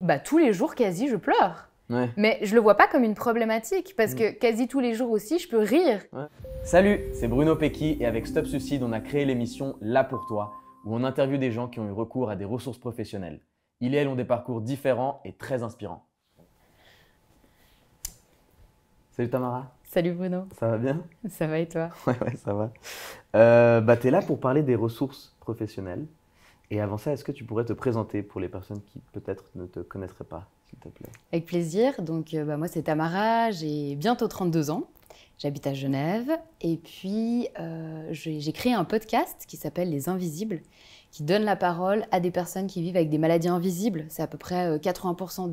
bah, tous les jours quasi, je pleure. Ouais. Mais je le vois pas comme une problématique parce que quasi tous les jours aussi, je peux rire. Ouais. Salut, c'est Bruno Pecky et avec Stop Suicide, on a créé l'émission Là pour toi où on interviewe des gens qui ont eu recours à des ressources professionnelles. Ils et elles ont des parcours différents et très inspirants. Salut Tamara. Salut Bruno. Ça va bien? Ça va et toi? Ouais, ça va. Tu es là pour parler des ressources professionnelles. Et avant ça, est-ce que tu pourrais te présenter pour les personnes qui peut-être ne te connaîtraient pas, s'il te plaît? Avec plaisir. Donc, moi, c'est Tamara, j'ai bientôt 32 ans. J'habite à Genève. Et puis, j'ai créé un podcast qui s'appelle Les Invisibles, qui donne la parole à des personnes qui vivent avec des maladies invisibles. C'est à peu près 80%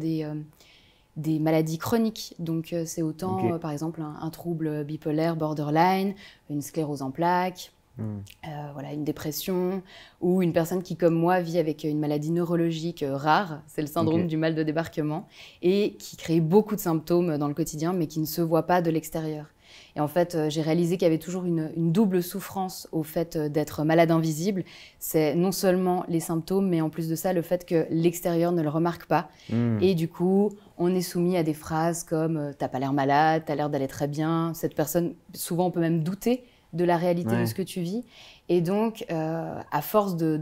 des maladies chroniques. Donc, c'est autant, par exemple, un trouble bipolaire, borderline, une sclérose en plaques, voilà, une dépression, ou une personne qui, comme moi, vit avec une maladie neurologique rare, c'est le syndrome du mal de débarquement, et qui crée beaucoup de symptômes dans le quotidien, mais qui ne se voit pas de l'extérieur. Et en fait, j'ai réalisé qu'il y avait toujours une double souffrance au fait d'être malade invisible. C'est non seulement les symptômes, mais en plus de ça, le fait que l'extérieur ne le remarque pas. Et du coup, on est soumis à des phrases comme « t'as pas l'air malade, t'as l'air d'aller très bien ». Cette personne, souvent, on peut même douter de la réalité de ce que tu vis. Et donc, à force de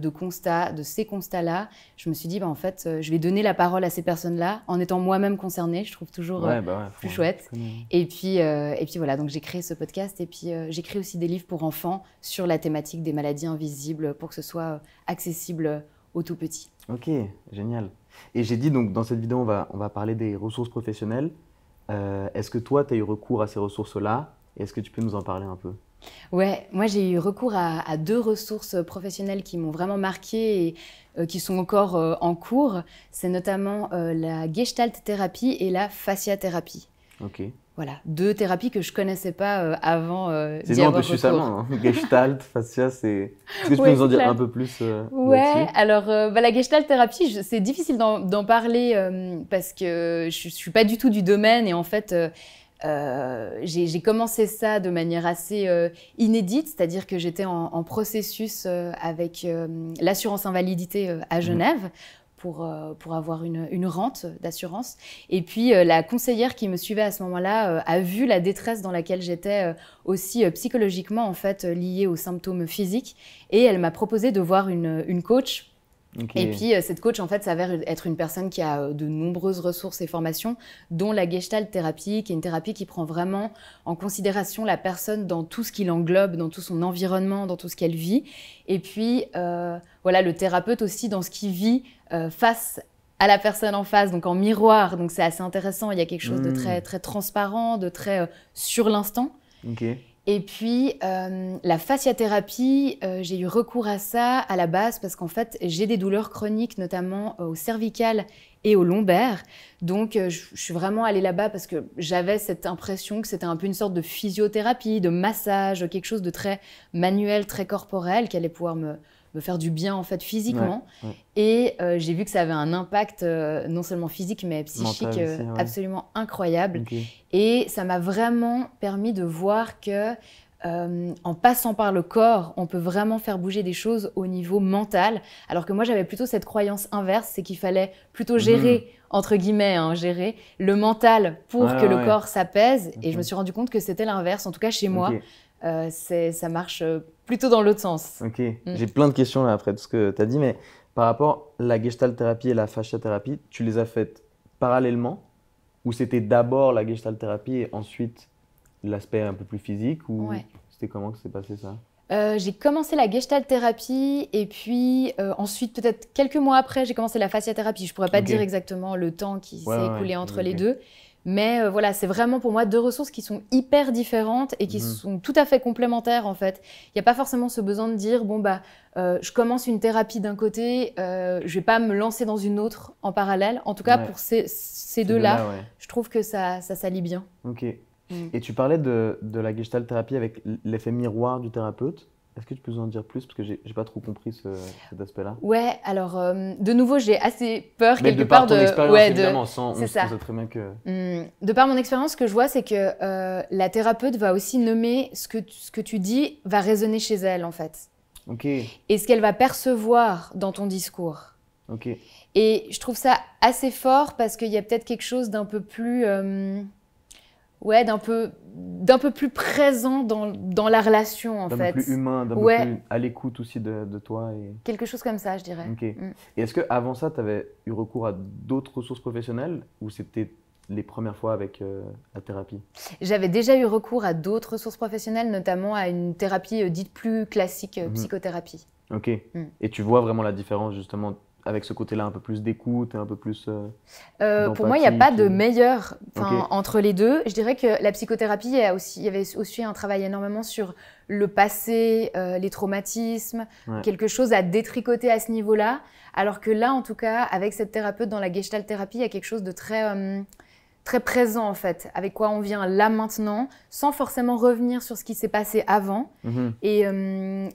ces constats-là, je me suis dit, en fait, je vais donner la parole à ces personnes-là en étant moi-même concernée. Je trouve toujours plus chouette. Et puis voilà, donc j'ai créé ce podcast et puis j'écris aussi des livres pour enfants sur la thématique des maladies invisibles pour que ce soit accessible aux tout petits. Ok, génial. Et j'ai dit, donc, dans cette vidéo, on va parler des ressources professionnelles. Est-ce que toi, tu as eu recours à ces ressources-là? Et est-ce que tu peux nous en parler un peu? Ouais, moi j'ai eu recours à 2 ressources professionnelles qui m'ont vraiment marquée et qui sont encore en cours. C'est notamment la gestalt thérapie et la fasciathérapie. Ok. Voilà, 2 thérapies que je connaissais pas avant c'est d'y un avoir peu recours. succinctement, hein. Gestalt, fascia, c'est... Est-ce que tu peux nous en dire un peu plus Ouais, là-dessus? alors la gestalt thérapie, c'est difficile d'en parler parce que je suis pas du tout du domaine et en fait... j'ai commencé ça de manière assez inédite, c'est-à-dire que j'étais en processus avec l'assurance invalidité à Genève pour avoir une rente d'assurance. Et puis la conseillère qui me suivait à ce moment-là a vu la détresse dans laquelle j'étais aussi psychologiquement en fait liée aux symptômes physiques et elle m'a proposé de voir une coach. Et puis, cette coach, en fait, s'avère être une personne qui a de nombreuses ressources et formations, dont la gestalt thérapie, qui est une thérapie qui prend vraiment en considération la personne dans tout ce qui l'englobe, dans tout son environnement, dans tout ce qu'elle vit. Et puis, voilà, le thérapeute aussi dans ce qu'il vit face à la personne en face, donc en miroir. Donc, c'est assez intéressant. Il y a quelque chose de très, très transparent, de très sur l'instant. Et puis, la fasciathérapie, j'ai eu recours à ça à la base parce qu'en fait, j'ai des douleurs chroniques, notamment au cervical et au lombaire. Donc, je suis vraiment allée là-bas parce que j'avais cette impression que c'était un peu une sorte de physiothérapie, de massage, quelque chose de très manuel, très corporel, qui allait pouvoir me faire du bien en fait physiquement. Et j'ai vu que ça avait un impact non seulement physique mais psychique aussi, absolument incroyable. Et ça m'a vraiment permis de voir que en passant par le corps, on peut vraiment faire bouger des choses au niveau mental. Alors que moi, j'avais plutôt cette croyance inverse, c'est qu'il fallait plutôt gérer, entre guillemets, gérer le mental pour que le corps s'apaise. Et je me suis rendu compte que c'était l'inverse, en tout cas chez moi. Ça marche plutôt dans l'autre sens. J'ai plein de questions là, après tout ce que tu as dit, mais par rapport à la gestalt thérapie et la fasciathérapie, tu les as faites parallèlement ou c'était d'abord la gestalt thérapie et ensuite l'aspect un peu plus physique ou c'était comment que s'est passé ça? J'ai commencé la gestalt thérapie et puis ensuite, peut-être quelques mois après, j'ai commencé la fasciathérapie. Je ne pourrais pas dire exactement le temps qui s'est écoulé entre les deux. Mais voilà, c'est vraiment pour moi 2 ressources qui sont hyper différentes et qui sont tout à fait complémentaires en fait. Il n'y a pas forcément ce besoin de dire bon je commence une thérapie d'un côté, je vais pas me lancer dans une autre en parallèle. En tout cas pour ces deux-là, je trouve que ça s'allie bien. Et tu parlais de la gestalt thérapie avec l'effet miroir du thérapeute. Est-ce que tu peux nous en dire plus? Parce que j'ai pas trop compris cet aspect-là. Ouais, alors de nouveau, j'ai assez peur mais quelque part de... Mais de par ton expérience, évidemment, c'est ça. On sait très bien que... De par mon expérience, ce que je vois, c'est que la thérapeute va aussi nommer ce que tu dis va résonner chez elle, en fait. Et ce qu'elle va percevoir dans ton discours. Et je trouve ça assez fort parce qu'il y a peut-être quelque chose d'un peu plus, ouais, d'un peu plus présent dans la relation en D'un fait. peu plus humain, d'un peu Ouais, plus à l'écoute aussi de toi. Et... quelque chose comme ça, je dirais. Ok. Et est-ce qu'avant ça, tu avais eu recours à d'autres ressources professionnelles ou c'était les premières fois avec la thérapie? J'avais déjà eu recours à d'autres ressources professionnelles, notamment à une thérapie dite plus classique, Mhm. psychothérapie. Ok. Et tu vois vraiment la différence justement avec ce côté-là, un peu plus d'écoute et un peu plus Pour moi, il n'y a pas d'empathie de qui... meilleur Ok. entre les deux. Je dirais que la psychothérapie, il y avait aussi un travail énormément sur le passé, les traumatismes, Ouais. quelque chose à détricoter à ce niveau-là. Alors que là, en tout cas, avec cette thérapeute dans la gestalt thérapie, il y a quelque chose de très présent en fait, avec quoi on vient là maintenant, sans forcément revenir sur ce qui s'est passé avant. Mhm.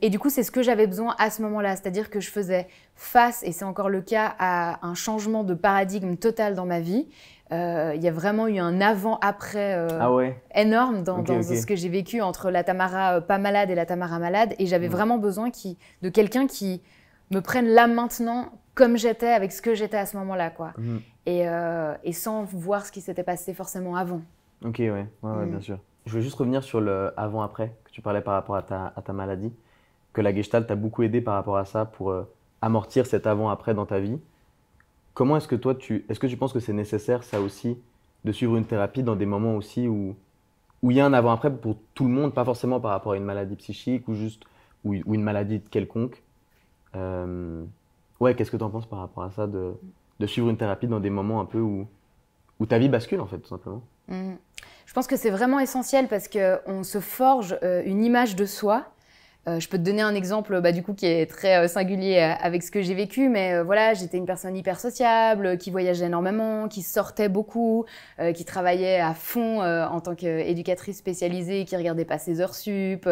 Et du coup, c'est ce que j'avais besoin à ce moment-là, c'est-à-dire que je faisais face, et c'est encore le cas, à un changement de paradigme total dans ma vie. Il y a vraiment eu un avant-après Ah ouais. énorme dans Ok, ok. ce que j'ai vécu entre la Tamara pas malade et la Tamara malade, et j'avais Ouais. vraiment besoin de quelqu'un qui me prenne là maintenant comme j'étais, avec ce que j'étais à ce moment-là, quoi. Mhm. Et sans voir ce qui s'était passé forcément avant. Ok, ouais, bien sûr. Je veux juste revenir sur le avant-après que tu parlais par rapport à ta maladie, que la Gestalt t'a beaucoup aidé par rapport à ça pour amortir cet avant-après dans ta vie. Comment est-ce que toi, est-ce que tu penses que c'est nécessaire, ça aussi, de suivre une thérapie dans des moments aussi où il y a un avant-après pour tout le monde, pas forcément par rapport à une maladie psychique ou juste ou une maladie quelconque. Ouais, qu'est-ce que tu en penses par rapport à ça, de suivre une thérapie dans des moments un peu où ta vie bascule, en fait, tout simplement? Je pense que c'est vraiment essentiel parce qu'on se forge une image de soi. Je peux te donner un exemple du coup, qui est très singulier avec ce que j'ai vécu, mais voilà, j'étais une personne hyper sociable, qui voyageait énormément, qui sortait beaucoup, qui travaillait à fond en tant qu'éducatrice spécialisée, qui regardait pas ses heures sup,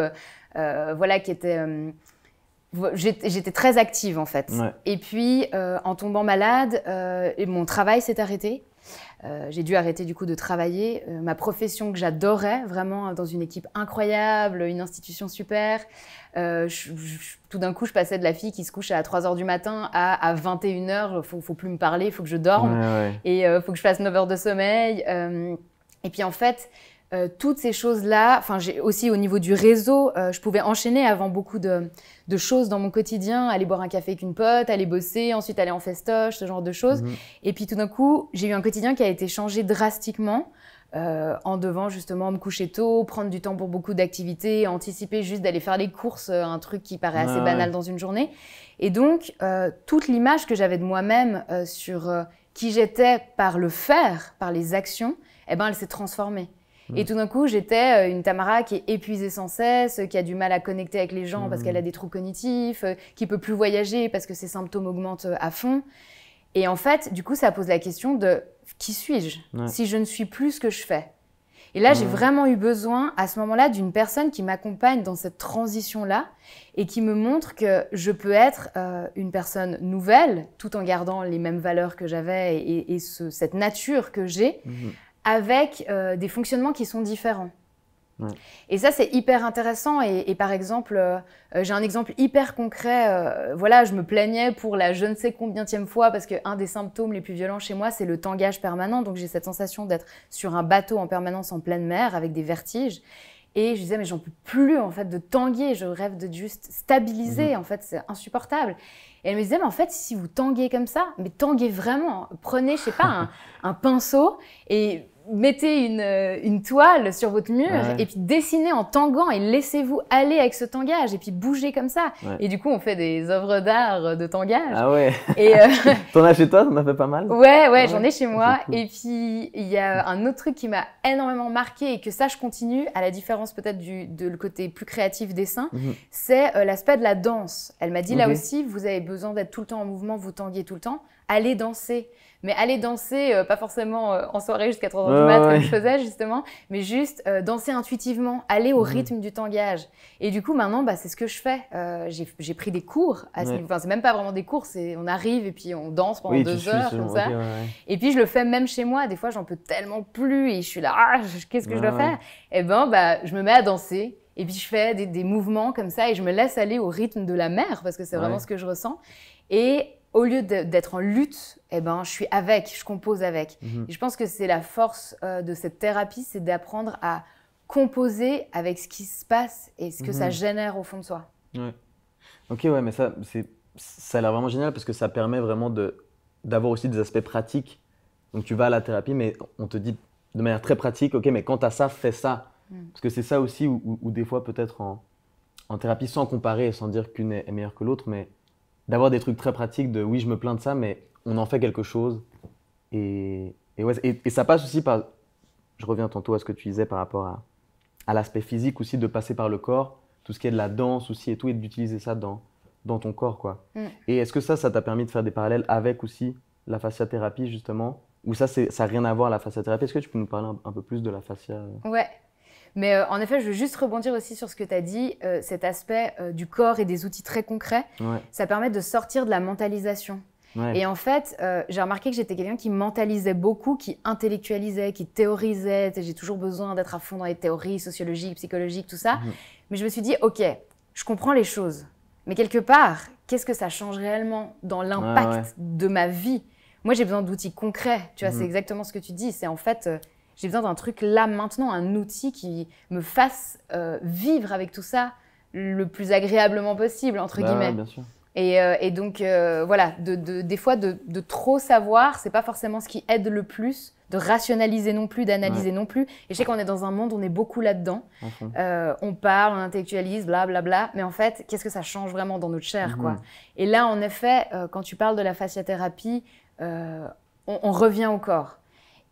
voilà, qui était... J'étais très active en fait. Ouais. Et puis, en tombant malade, mon travail s'est arrêté. J'ai dû arrêter du coup de travailler. Ma profession que j'adorais, vraiment dans une équipe incroyable, une institution super. Tout d'un coup, je passais de la fille qui se couche à 3h du matin à 21h, faut plus me parler, il faut que je dorme. Ouais. Et faut que je fasse 9 heures de sommeil. Et puis en fait, toutes ces choses-là, aussi au niveau du réseau, je pouvais enchaîner avant beaucoup de choses dans mon quotidien, aller boire un café avec une pote, aller bosser, ensuite aller en festoche, ce genre de choses. Et puis tout d'un coup, j'ai eu un quotidien qui a été changé drastiquement en devant justement me coucher tôt, prendre du temps pour beaucoup d'activités, anticiper juste d'aller faire les courses, un truc qui paraît assez banal dans une journée. Et donc, toute l'image que j'avais de moi-même sur qui j'étais par le faire, par les actions, eh ben, elle s'est transformée. Et tout d'un coup, j'étais une Tamara qui est épuisée sans cesse, qui a du mal à connecter avec les gens parce qu'elle a des troubles cognitifs, qui peut plus voyager parce que ses symptômes augmentent à fond. Et en fait, du coup, ça pose la question de qui suis-je si je ne suis plus ce que je fais? Et là, j'ai vraiment eu besoin, à ce moment-là, d'une personne qui m'accompagne dans cette transition-là et qui me montre que je peux être une personne nouvelle, tout en gardant les mêmes valeurs que j'avais et cette nature que j'ai, avec des fonctionnements qui sont différents. Et ça, c'est hyper intéressant. Et par exemple, j'ai un exemple hyper concret. Voilà, je me plaignais pour la je ne sais combienième fois parce qu'un des symptômes les plus violents chez moi, c'est le tangage permanent. Donc, j'ai cette sensation d'être sur un bateau en permanence en pleine mer avec des vertiges. Et je disais, mais j'en peux plus en fait de tanguer. Je rêve de juste stabiliser. En fait, c'est insupportable. Et elle me disait, mais en fait, si vous tanguez comme ça, mais tanguez vraiment. Prenez, je sais pas, un pinceau et mettez une toile sur votre mur et puis dessinez en tanguant et laissez-vous aller avec ce tangage et puis bougez comme ça. Et du coup, on fait des œuvres d'art de tangage. Ah ouais. Et T'en as chez toi? T'en as fait pas mal? Ouais, j'en ai chez moi. Cool. Et puis, il y a un autre truc qui m'a énormément marqué et que ça, je continue, à la différence peut-être de le côté plus créatif dessin, c'est l'aspect de la danse. Elle m'a dit, là aussi, vous avez besoin d'être tout le temps en mouvement, vous tanguez tout le temps, allez danser. Mais aller danser, pas forcément en soirée jusqu'à 3h du mat comme je faisais justement, mais juste danser intuitivement, aller au rythme du tangage. Et du coup, maintenant, c'est ce que je fais. J'ai pris des cours à ce niveau. Enfin, c'est même pas vraiment des cours, on arrive et puis on danse pendant 2 heures comme ça. Et puis, je le fais même chez moi. Des fois, j'en peux tellement plus et je suis là, qu'est-ce que je dois faire? Et je me mets à danser. Et puis, je fais des mouvements comme ça et je me laisse aller au rythme de la mer parce que c'est vraiment ce que je ressens. Et au lieu d'être en lutte, eh ben, je suis avec, je compose avec. Et je pense que c'est la force de cette thérapie, c'est d'apprendre à composer avec ce qui se passe et ce que ça génère au fond de soi. Ouais. Ok, ouais, mais ça a l'air vraiment génial parce que ça permet vraiment d'avoir aussi des aspects pratiques. Donc tu vas à la thérapie, mais on te dit de manière très pratique, ok, mais quand tu as ça, fais ça. Parce que c'est ça aussi où des fois peut-être en thérapie, sans comparer et sans dire qu'une est meilleure que l'autre, mais d'avoir des trucs très pratiques de oui, je me plains de ça, mais on en fait quelque chose. Et ça passe aussi par, je reviens tantôt à ce que tu disais par rapport à l'aspect physique aussi, de passer par le corps, tout ce qui est de la danse aussi et tout, et d'utiliser ça dans ton corps, quoi. Et est-ce que ça t'a permis de faire des parallèles avec aussi la fasciathérapie, justement? Ou ça n'a rien à voir, la fasciathérapie? Est-ce que tu peux nous parler un peu plus de la fascia? Ouais. Mais en effet, je veux juste rebondir aussi sur ce que tu as dit, cet aspect du corps et des outils très concrets. Ouais. Ça permet de sortir de la mentalisation. Ouais. Et en fait, j'ai remarqué que j'étais quelqu'un qui mentalisait beaucoup, qui intellectualisait, qui théorisait. J'ai toujours besoin d'être à fond dans les théories sociologiques, psychologiques, tout ça. Mais je me suis dit, ok, je comprends les choses. Mais quelque part, qu'est-ce que ça change réellement dans l'impact de ma vie? Moi, j'ai besoin d'outils concrets. Tu vois, c'est exactement ce que tu dis. C'est en fait, j'ai besoin d'un truc là, maintenant, un outil qui me fasse vivre avec tout ça le plus agréablement possible, entre guillemets. Ouais, bien sûr. Et donc, voilà, des fois, de trop savoir, c'est pas forcément ce qui aide le plus, de rationaliser non plus, d'analyser non plus. Et je sais qu'on est dans un monde, on est beaucoup là-dedans. On parle, on intellectualise, blablabla. Mais en fait, qu'est-ce que ça change vraiment dans notre chair, quoi. Et là, en effet, quand tu parles de la fasciathérapie, on revient au corps.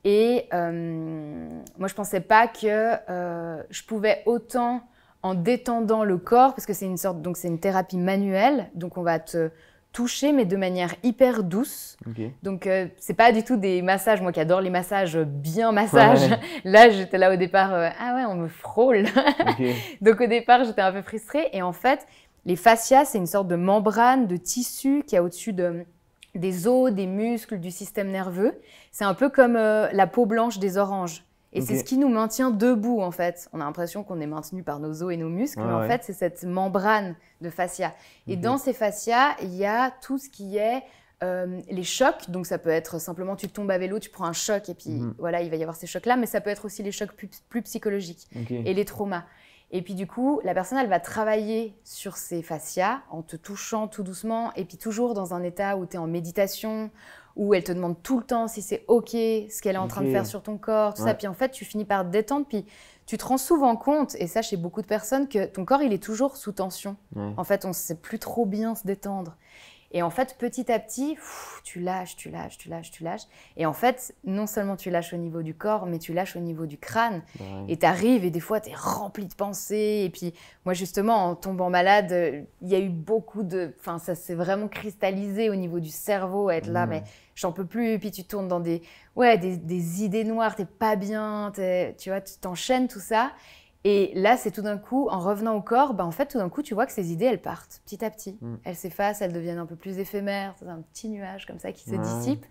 Et moi, je pensais pas que je pouvais autant, en détendant le corps, parce que c'est une thérapie manuelle, donc on va te toucher, mais de manière hyper douce. Donc, c'est pas du tout des massages, moi qui adore les massages, bien massages. Là, j'étais là au départ, ah ouais, on me frôle. Donc, au départ, j'étais un peu frustrée. Et en fait, les fascias, c'est une sorte de membrane, de tissu qui est au-dessus des os, des muscles, du système nerveux. C'est un peu comme la peau blanche des oranges. Et c'est ce qui nous maintient debout, en fait. On a l'impression qu'on est maintenu par nos os et nos muscles, mais en fait, c'est cette membrane de fascia. Et dans ces fascias, il y a tout ce qui est les chocs. Donc, ça peut être simplement, tu tombes à vélo, tu prends un choc, et puis voilà, il va y avoir ces chocs-là. Mais ça peut être aussi les chocs plus psychologiques et les traumas. Et puis, du coup, la personne, elle va travailler sur ces fascias en te touchant tout doucement, et puis toujours dans un état où tu es en méditation, où elle te demande tout le temps si c'est OK, ce qu'elle est en train de faire sur ton corps, tout ça. Puis en fait, tu finis par te détendre, puis tu te rends souvent compte, et ça chez beaucoup de personnes, que ton corps, il est toujours sous tension. En fait, on ne sait plus trop bien se détendre. Et en fait, petit à petit, tu lâches. Et en fait, non seulement tu lâches au niveau du corps, mais tu lâches au niveau du crâne. Et tu arrives, et des fois, tu es rempli de pensées. Et puis, moi, justement, en tombant malade, il y a eu beaucoup de... Enfin, ça s'est vraiment cristallisé au niveau du cerveau, à être là, mais j'en peux plus. Puis tu tournes dans des idées noires, t'es pas bien, tu vois, tu t'enchaînes tout ça. Et là, c'est tout d'un coup, en revenant au corps, en fait, tout d'un coup, tu vois que ces idées, elles partent petit à petit. Elles s'effacent, elles deviennent un peu plus éphémères. C'est un petit nuage comme ça qui se dissipe.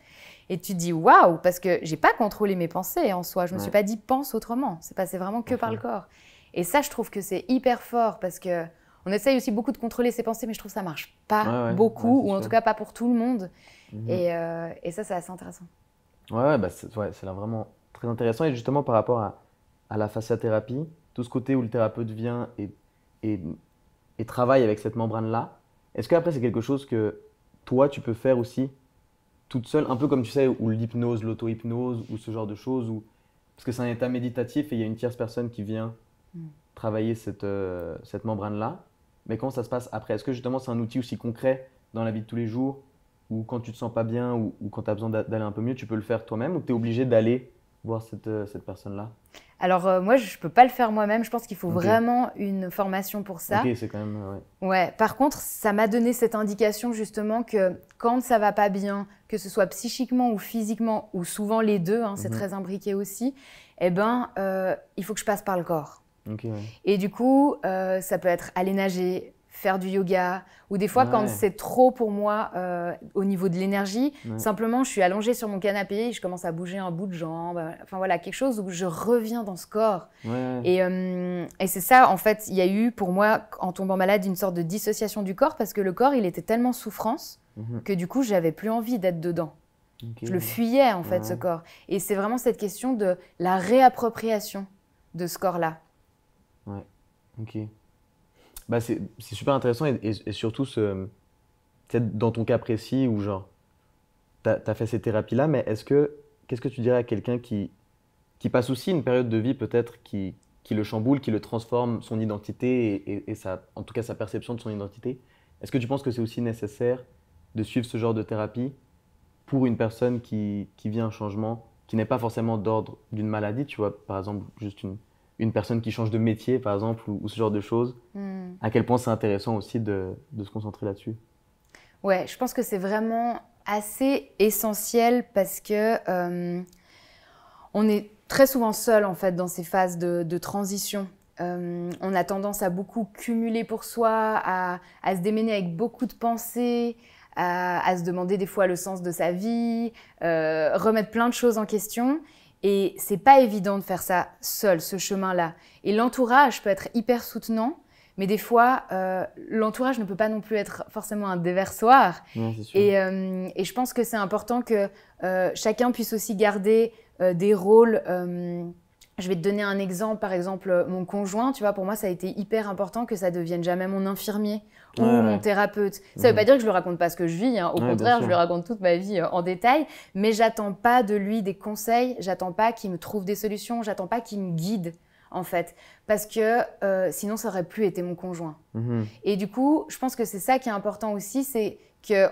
Et tu te dis, waouh, parce que j'ai pas contrôlé mes pensées en soi. Je me suis pas dit, pense autrement. C'est passé vraiment que par le corps. Et ça, je trouve que c'est hyper fort parce que on essaye aussi beaucoup de contrôler ses pensées, mais je trouve que ça marche pas beaucoup, ou en tout cas pas pour tout le monde. Et ça, c'est assez intéressant. C'est là vraiment très intéressant. Et justement, par rapport à la fasciathérapie, tout ce côté où le thérapeute vient et travaille avec cette membrane-là, est-ce qu'après, c'est quelque chose que toi, tu peux faire aussi toute seule, un peu comme tu sais, ou l'hypnose, l'auto-hypnose, ou ce genre de choses, parce que c'est un état méditatif et il y a une tierce personne qui vient travailler cette membrane-là. Mais comment ça se passe après? Est-ce que justement, c'est un outil aussi concret dans la vie de tous les jours, ou quand tu te sens pas bien, ou quand tu as besoin d'aller un peu mieux, tu peux le faire toi-même, ou tu es obligé d'aller voir cette personne-là? Alors, moi, je ne peux pas le faire moi-même. Je pense qu'il faut vraiment une formation pour ça. Ok, c'est quand même... Ouais. Par contre, ça m'a donné cette indication justement que quand ça ne va pas bien, que ce soit psychiquement ou physiquement, ou souvent les deux, c'est très imbriqué aussi, il faut que je passe par le corps. Et du coup, ça peut être aller nager, faire du yoga, ou des fois quand c'est trop pour moi au niveau de l'énergie, simplement je suis allongée sur mon canapé et je commence à bouger un bout de jambe, enfin voilà, quelque chose où je reviens dans ce corps. Et c'est ça, en fait, il y a eu pour moi, en tombant malade, une sorte de dissociation du corps, parce que le corps, il était tellement souffrance que du coup, j'avais plus envie d'être dedans. Ok. Je le fuyais, en fait, ce Ouais. corps. Et c'est vraiment cette question de la réappropriation de ce corps-là. Ouais. Ok. Bah, c'est super intéressant et surtout peut-être dans ton cas précis où genre t'as fait ces thérapies-là, mais qu'est-ce que tu dirais à quelqu'un qui passe aussi une période de vie peut-être qui le chamboule, qui le transforme son identité en tout cas sa perception de son identité? Est-ce que tu penses que c'est aussi nécessaire de suivre ce genre de thérapie pour une personne qui vit un changement qui n'est pas forcément d'ordre d'une maladie, tu vois, par exemple, juste une personne qui change de métier, par exemple, ou ce genre de choses, à quel point c'est intéressant aussi de se concentrer là-dessus. Ouais, je pense que c'est vraiment assez essentiel parce que on est très souvent seul en fait dans ces phases de transition. On a tendance à beaucoup cumuler pour soi, à se démener avec beaucoup de pensées, à se demander des fois le sens de sa vie, remettre plein de choses en question. Et c'est pas évident de faire ça seul, ce chemin-là. Et l'entourage peut être hyper soutenant, mais des fois, l'entourage ne peut pas non plus être forcément un déversoir. Ouais, c'est sûr. Et je pense que c'est important que chacun puisse aussi garder des rôles. Je vais te donner un exemple, par exemple, mon conjoint, tu vois, pour moi, ça a été hyper important que ça devienne jamais mon infirmier ou Ouais, mon ouais. thérapeute. Ça veut pas dire que je lui raconte pas ce que je vis, hein. Au Ouais, bien contraire, je sûr. lui raconte toute ma vie en détail, mais j'attends pas de lui des conseils, j'attends pas qu'il me trouve des solutions, j'attends pas qu'il me guide, en fait, parce que sinon, ça aurait plus été mon conjoint. Mhm. Et du coup, je pense que c'est ça qui est important aussi, c'est qu'il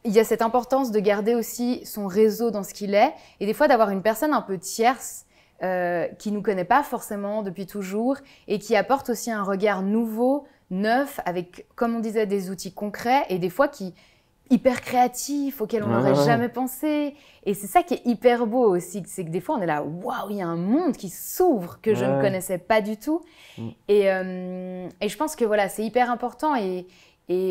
y a cette importance de garder aussi son réseau dans ce qu'il est, et des fois d'avoir une personne un peu tierce qui ne nous connaît pas forcément depuis toujours, et qui apporte aussi un regard nouveau, neuf, avec, comme on disait, des outils concrets, et des fois qui hyper créatifs, auxquels on n'aurait Ouais. jamais pensé. Et c'est ça qui est hyper beau aussi, c'est que des fois on est là, waouh, il y a un monde qui s'ouvre que je ne Ouais. connaissais pas du tout. Mm. Et je pense que voilà, c'est hyper important. Et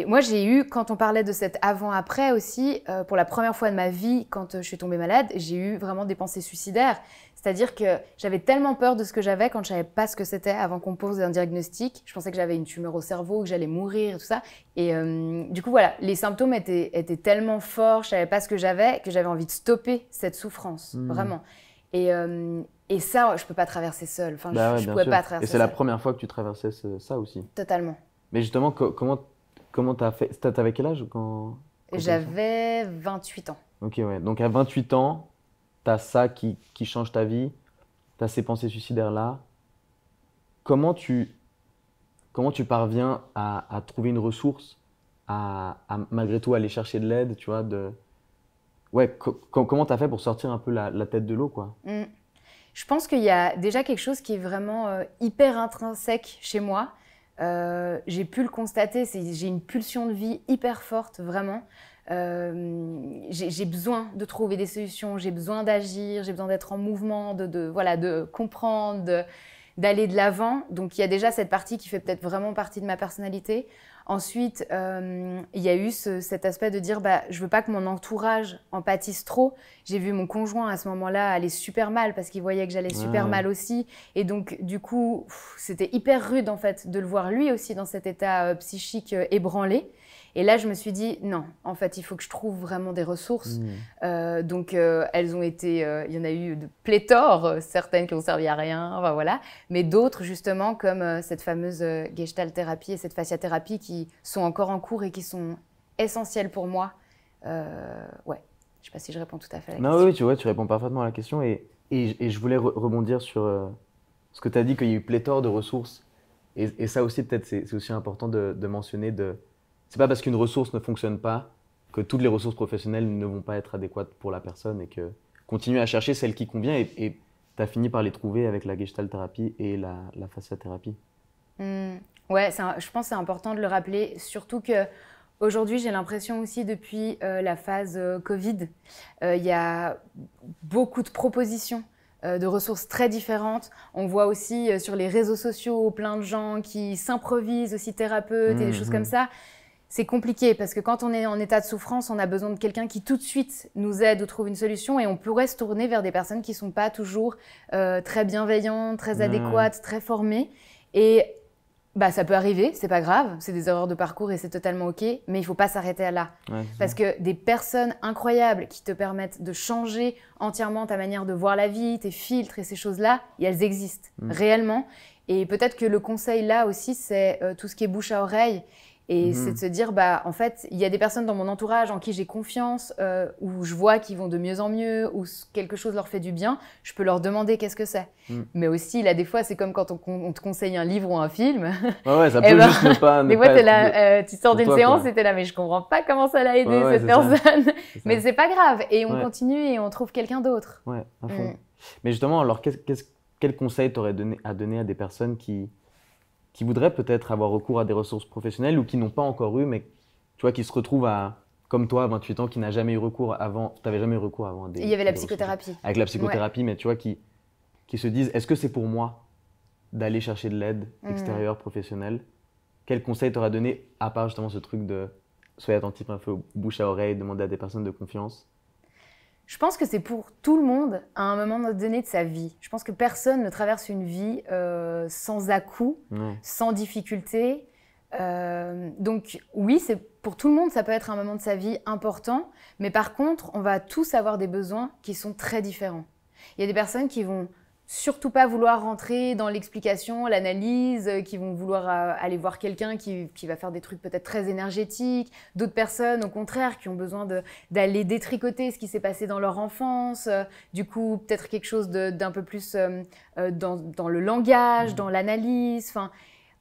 moi, j'ai eu, quand on parlait de cet avant-après aussi, pour la première fois de ma vie, quand je suis tombée malade, j'ai eu vraiment des pensées suicidaires. C'est-à-dire que j'avais tellement peur de ce que j'avais quand je ne savais pas ce que c'était avant qu'on pose un diagnostic. Je pensais que j'avais une tumeur au cerveau, que j'allais mourir et tout ça. Et du coup, voilà, les symptômes étaient tellement forts, je ne savais pas ce que j'avais envie de stopper cette souffrance, vraiment. Et ça, je ne peux pas traverser seule. Enfin, Bah ouais, je ne bien pouvais sûr. pas Et traverser c'est la seule. première fois que tu traversais ça aussi. Totalement. Mais justement, comment t'as fait? T'avais quel âge quand t'as eu ça? J'avais 28 ans. Ok, ouais. Donc à 28 ans, t'as ça qui change ta vie, t'as ces pensées suicidaires-là. Comment tu, comment tu parviens à trouver une ressource, malgré tout aller chercher de l'aide, tu vois, Ouais, comment t'as fait pour sortir un peu la tête de l'eau, quoi? Je pense qu'il y a déjà quelque chose qui est vraiment hyper intrinsèque chez moi. J'ai pu le constater, j'ai une pulsion de vie hyper forte, vraiment. J'ai besoin de trouver des solutions, j'ai besoin d'agir, j'ai besoin d'être en mouvement, voilà, de comprendre, d'aller de l'avant. Donc il y a déjà cette partie qui fait peut-être vraiment partie de ma personnalité. Ensuite, il y a eu cet aspect de dire je ne veux pas que mon entourage en pâtisse trop. J'ai vu mon conjoint à ce moment-là aller super mal parce qu'il voyait que j'allais super Ouais. mal aussi. Et donc, du coup, c'était hyper rude en fait de le voir lui aussi dans cet état psychique ébranlé. Et là, je me suis dit, non, en fait, il faut que je trouve vraiment des ressources. Donc, elles ont été, il y en a eu de pléthore, certaines qui n'ont servi à rien, enfin, voilà. Mais d'autres, justement, comme cette fameuse Gestalt thérapie et cette fasciathérapie qui sont encore en cours et qui sont essentielles pour moi. Ouais, je ne sais pas si je réponds tout à fait à la Non, question. oui, tu vois, tu réponds parfaitement à la question et je voulais rebondir sur ce que tu as dit, qu'il y a eu pléthore de ressources. Et ça aussi, peut-être, c'est aussi important de mentionner. C'est pas parce qu'une ressource ne fonctionne pas que toutes les ressources professionnelles ne vont pas être adéquates pour la personne et que continuer à chercher celle qui convient et tu as fini par les trouver avec la Gestalt thérapie et la fasciathérapie. Ouais, je pense que c'est important de le rappeler, surtout que aujourd'hui, j'ai l'impression aussi depuis la phase Covid, il y a beaucoup de propositions de ressources très différentes. On voit aussi sur les réseaux sociaux plein de gens qui s'improvisent aussi thérapeutes et des choses comme ça. C'est compliqué parce que quand on est en état de souffrance, on a besoin de quelqu'un qui tout de suite nous aide ou trouve une solution et on pourrait se tourner vers des personnes qui ne sont pas toujours très bienveillantes, très adéquates, très formées. Et Bah, ça peut arriver, c'est pas grave, c'est des erreurs de parcours et c'est totalement ok, mais il faut pas s'arrêter à là. Ouais, Parce que des personnes incroyables qui te permettent de changer entièrement ta manière de voir la vie, tes filtres et ces choses-là, et elles existent réellement. Et peut-être que le conseil là aussi, c'est tout ce qui est bouche à oreille. Et c'est de se dire, bah, en fait, il y a des personnes dans mon entourage en qui j'ai confiance, où je vois qu'ils vont de mieux en mieux, où quelque chose leur fait du bien, je peux leur demander qu'est-ce que c'est. Mais aussi, là, des fois, c'est comme quand on te conseille un livre ou un film. Ouais, ça peut juste ne pas. Des fois, tu sors d'une séance et t'es là, mais je comprends pas comment ça l'a aidé cette personne. Mais c'est pas grave. Et on continue et on trouve quelqu'un d'autre. Ouais, à fond. Mais justement, alors, quel conseil t'aurais à donner à des personnes qui voudraient peut-être avoir recours à des ressources professionnelles ou qui n'ont pas encore eu, mais tu vois, qui se retrouvent comme toi, à 28 ans, qui n'a jamais eu recours avant, tu n'avais jamais eu recours avant à des. Il y avait la psychothérapie. Avec la psychothérapie, mais tu vois, qui se disent, est-ce que c'est pour moi d'aller chercher de l'aide extérieure, professionnelle? Quel conseil t'aurais donné, à part justement ce truc de soyez attentif un peu aux bouche à oreille, demander à des personnes de confiance? Je pense que c'est pour tout le monde à un moment donné de sa vie. Je pense que personne ne traverse une vie sans à-coups, sans difficulté. Donc oui, c'est pour tout le monde, ça peut être un moment de sa vie important. Mais par contre, on va tous avoir des besoins qui sont très différents. Il y a des personnes qui vont surtout pas vouloir rentrer dans l'explication, l'analyse, qui vont vouloir aller voir quelqu'un qui va faire des trucs peut-être très énergétiques. D'autres personnes, au contraire, qui ont besoin d'aller détricoter ce qui s'est passé dans leur enfance. Du coup, peut-être quelque chose d'un peu plus dans le langage, dans l'analyse. Enfin,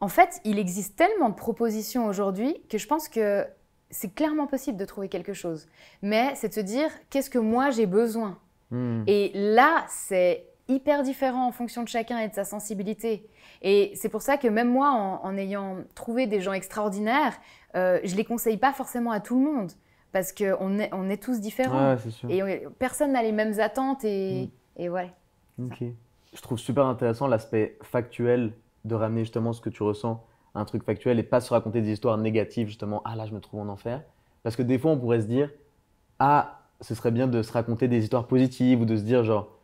en fait, il existe tellement de propositions aujourd'hui que je pense que c'est clairement possible de trouver quelque chose. Mais c'est de se dire, qu'est-ce que moi j'ai besoin? Et là, c'est hyper différent en fonction de chacun et de sa sensibilité. Et c'est pour ça que même moi, en ayant trouvé des gens extraordinaires, je les conseille pas forcément à tout le monde parce qu'on est tous différents. Ouais, c'est sûr. Et personne n'a les mêmes attentes et ouais. Ok. Je trouve super intéressant l'aspect factuel de ramener justement ce que tu ressens à un truc factuel et pas se raconter des histoires négatives justement. Ah là, je me trouve en enfer. Parce que des fois, on pourrait se dire, ah, ce serait bien de se raconter des histoires positives ou de se dire genre,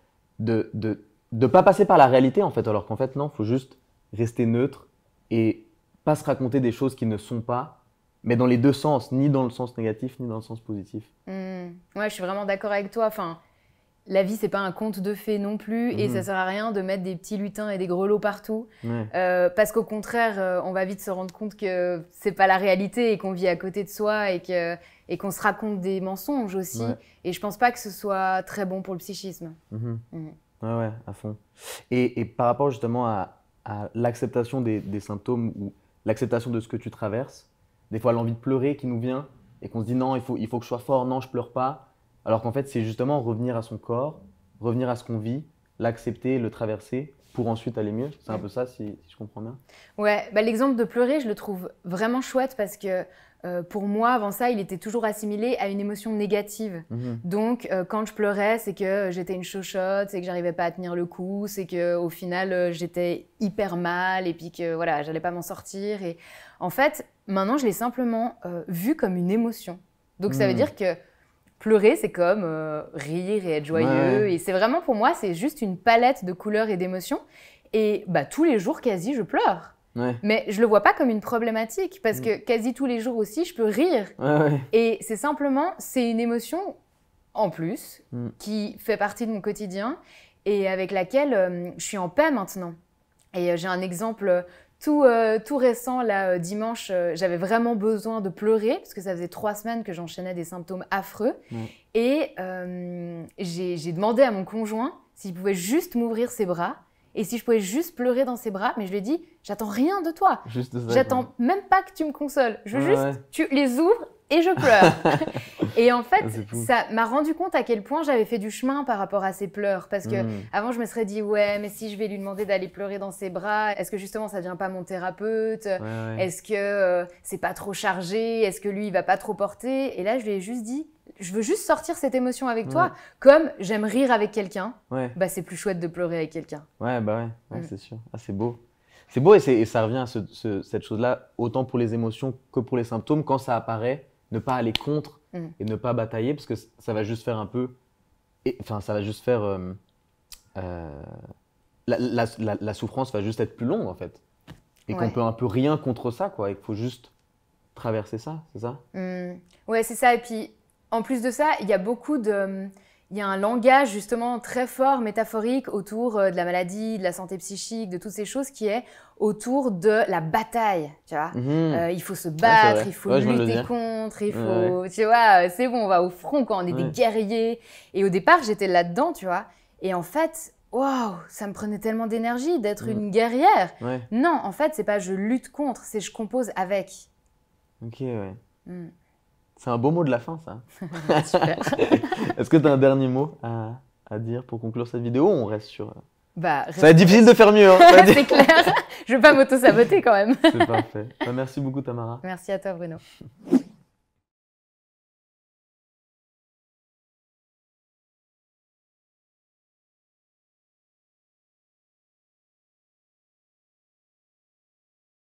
de pas passer par la réalité en fait, alors qu'en fait non, il faut juste rester neutre et pas se raconter des choses qui ne sont pas, mais dans les deux sens, ni dans le sens négatif ni dans le sens positif. Ouais, je suis vraiment d'accord avec toi. Enfin, la vie, c'est pas un conte de fées non plus et ça sert à rien de mettre des petits lutins et des grelots partout parce qu'au contraire, on va vite se rendre compte que c'est pas la réalité et qu'on vit à côté de soi et qu'on se raconte des mensonges aussi. Et je pense pas que ce soit très bon pour le psychisme. Ouais, à fond. Et par rapport justement à l'acceptation des symptômes ou l'acceptation de ce que tu traverses, des fois l'envie de pleurer qui nous vient et qu'on se dit non, il faut que je sois fort, non, je pleure pas. Alors qu'en fait, c'est justement revenir à son corps, revenir à ce qu'on vit, l'accepter, le traverser pour ensuite aller mieux. C'est un peu ça, si je comprends bien. Ouais, bah, l'exemple de pleurer, je le trouve vraiment chouette parce que pour moi, avant ça, il était toujours assimilé à une émotion négative. Donc, quand je pleurais, c'est que j'étais une chochotte, c'est que j'arrivais pas à tenir le coup, c'est qu'au final, j'étais hyper mal et puis que voilà, j'allais pas m'en sortir. Et en fait, maintenant, je l'ai simplement vu comme une émotion. Donc, ça veut dire que pleurer, c'est comme rire et être joyeux. Et c'est vraiment, pour moi, c'est juste une palette de couleurs et d'émotions. Et bah, tous les jours, quasi, je pleure. Mais je le vois pas comme une problématique parce que quasi tous les jours aussi, je peux rire. Et c'est simplement, c'est une émotion en plus qui fait partie de mon quotidien et avec laquelle je suis en paix maintenant. Et j'ai un exemple tout récent, là, dimanche, j'avais vraiment besoin de pleurer parce que ça faisait 3 semaines que j'enchaînais des symptômes affreux. Et j'ai demandé à mon conjoint s'il pouvait juste m'ouvrir ses bras. Et si je pouvais juste pleurer dans ses bras, mais je lui ai dit, j'attends rien de toi. J'attends même pas que tu me consoles. Je veux juste, tu les ouvres et je pleure. Et en fait, ça m'a rendu compte à quel point j'avais fait du chemin par rapport à ces pleurs. Parce que avant, je me serais dit, ouais, mais si je vais lui demander d'aller pleurer dans ses bras, est-ce que justement ça devient pas mon thérapeute? Est-ce que c'est pas trop chargé? Est-ce que lui, il va pas trop porter? Et là, je lui ai juste dit, je veux juste sortir cette émotion avec toi, comme j'aime rire avec quelqu'un, bah, c'est plus chouette de pleurer avec quelqu'un. C'est sûr. Ah, c'est beau. C'est beau et ça revient à cette chose-là, autant pour les émotions que pour les symptômes. Quand ça apparaît, ne pas aller contre et ne pas batailler parce que ça va juste faire un peu… Enfin, ça va juste faire… la souffrance va juste être plus longue en fait. et qu'on Ouais. peut un peu rien contre ça, quoi, et qu'il faut juste traverser ça, c'est ça? Ouais, c'est ça. Et puis, en plus de ça, il y a beaucoup de... Il y a un langage justement très fort, métaphorique, autour de la maladie, de la santé psychique, de toutes ces choses qui est autour de la bataille, tu vois. Il faut se Ouais, c'est battre, vrai. il faut Ouais, je viens de le lutter dire. contre, il Ouais, faut... Tu vois, c'est bon, on va au front quand on est des Ouais. guerriers. Et au départ, j'étais là-dedans, tu vois. Et en fait, waouh, ça me prenait tellement d'énergie d'être une guerrière. ouais. Non, en fait, c'est pas je lutte contre, c'est je compose avec. Ok, ouais. Mm. C'est un beau mot de la fin, ça. Super. Est-ce que tu as un dernier mot à dire pour conclure cette vidéo ou on reste sur... Bah, Ça va être difficile de faire mieux, hein. Ça va être c'est clair. Je veux pas m'auto-saboter quand même. C'est parfait. Bah, merci beaucoup, Tamara. Merci à toi, Bruno.